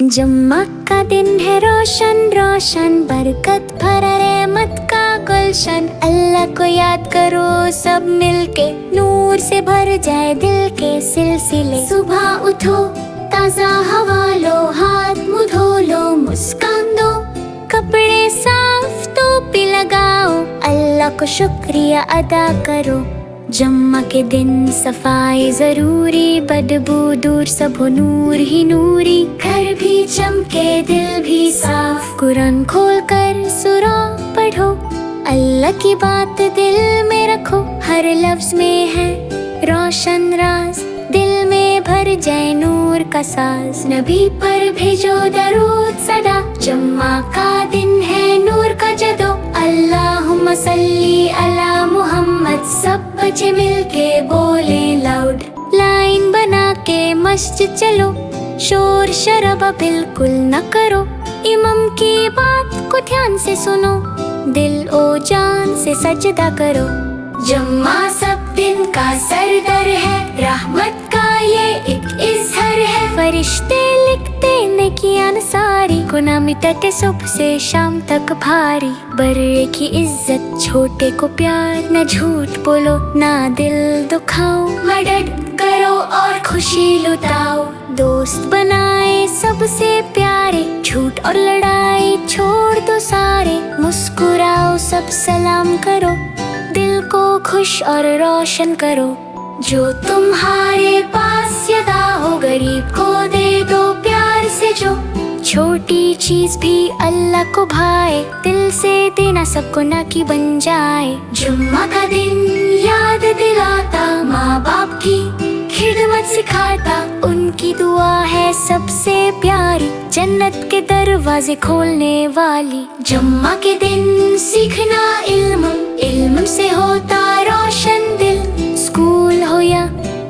जुम्मा का दिन है रोशन रोशन, बरकत भरा रहमत का गुलशन। अल्लाह को याद करो सब मिलके, नूर से भर जाए दिल के सिलसिले। सुबह उठो ताजा हवा लो, हाथ मुंह धो लो, मुस्कान दो, कपड़े साफ टोपी लगाओ, अल्लाह को शुक्रिया अदा करो। जुम्मा के दिन सफाई जरूरी, बदबू दूर सब हो नूर ही नूरी। घर भी चमके दिल भी साफ, कुरान खोल कर सूरा पढ़ो, अल्लाह की बात दिल में रखो। हर लफ्ज में है रोशन राज, दिल में भर जाए नूर का साज। नबी पर भेजो दरूद सदा, जुम्मा का दिन है नूर का जदो। अल्लाहुम्मा सल्ली अला मुहम्मद, सब बच्चे मिलके बोले लाउड। लाइन बना के मस्जिद चलो, शोर शराबा बिल्कुल न करो। इमाम की बात को ध्यान से सुनो, दिल ओ जान से सजदा करो। जुम्मा सब दिन का सरदार है, रहमत का ये एक इज़हार है। फरिश्ते लिखते नेकियां सारी, गुनाह मिटाते सुबह से शाम तक भारी। बड़े की इज्जत छोटे को प्यार, न झूठ बोलो ना दिल दुखाओ। मदद करो और खुशी लुटाओ, दोस्त बनाए सबसे प्यारे। झूठ और लड़ाई छोड़ दो सारे, मुस्कुराओ सब सलाम करो। दिल को खुश और रोशन करो, जो तुम्हारे पास यदा हो गरीब को दे दो प्यार से। जो छोटी चीज भी अल्लाह को भाए, दिल से देना सबको ना कि बन जाए। जुम्मा का दिन याद दिलाता, माँ बाप की खिदमत सिखाता। उनकी दुआ है सबसे प्यारी, जन्नत के दरवाजे खोलने वाली। जुम्मा के दिन सीखना इल्म, इल्म से होता रोशन दिल। स्कूल हो या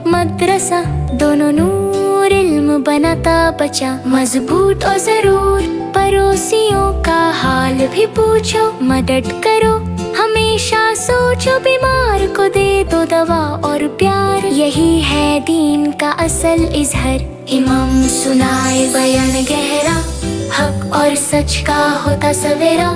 मदरसा, दोनों नूर इल्म बनाता बच्चा। मजबूत और जरूर पड़ोसियों का हाल भी पूछो। मदद करो हमेशा सोचो, बीमार को दे दो दवा और प्यार। यही है दीन का असल इज़हार। इमाम सुनाए बयान गहरा, हक और सच का होता सवेरा।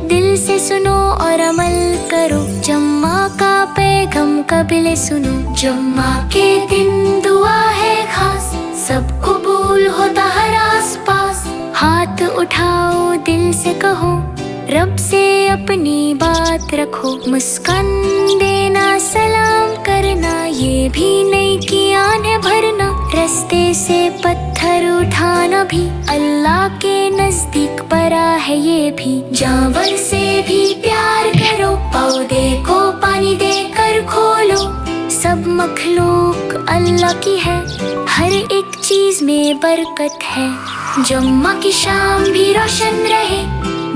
दिल से सुनो और अमल करो, जुम्मा का पैगाम कबीले सुनो। जुम्मा के दिन दुआ है खास, सब कबूल होता हर आस पास। हाथ उठाओ दिल से कहो, रब से अपनी बात रखो। मुस्कान देना सलाम करना, ये भी नेकियां है भरना। रास्ते से पत्थर उठाना भी अल्लाह के नजदीक बड़ा है ये भी। जानवर से भी प्यार करो, पौधे को पानी देकर खोलो। सब मखलूक अल्लाह की है, हर एक चीज में बरकत है। जुम्मा की शाम भी रोशन रहे,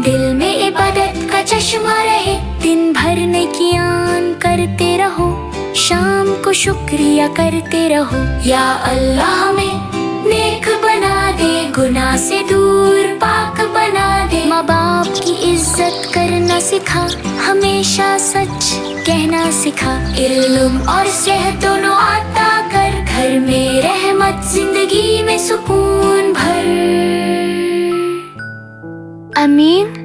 दिल में इबादत का चश्मा रहे। दिन भर नेकियां करते रहो, शाम को शुक्रिया करते रहो। या अल्लाह हमें नेक बना दे, गुनाह से दूर पाक बना दे। माँ बाप की इज्जत करना सिखा, हमेशा सच कहना सिखा। इल्म और सेहत दोनों आता कर, घर में रहमत जिंदगी में सुकून भर। आमीन।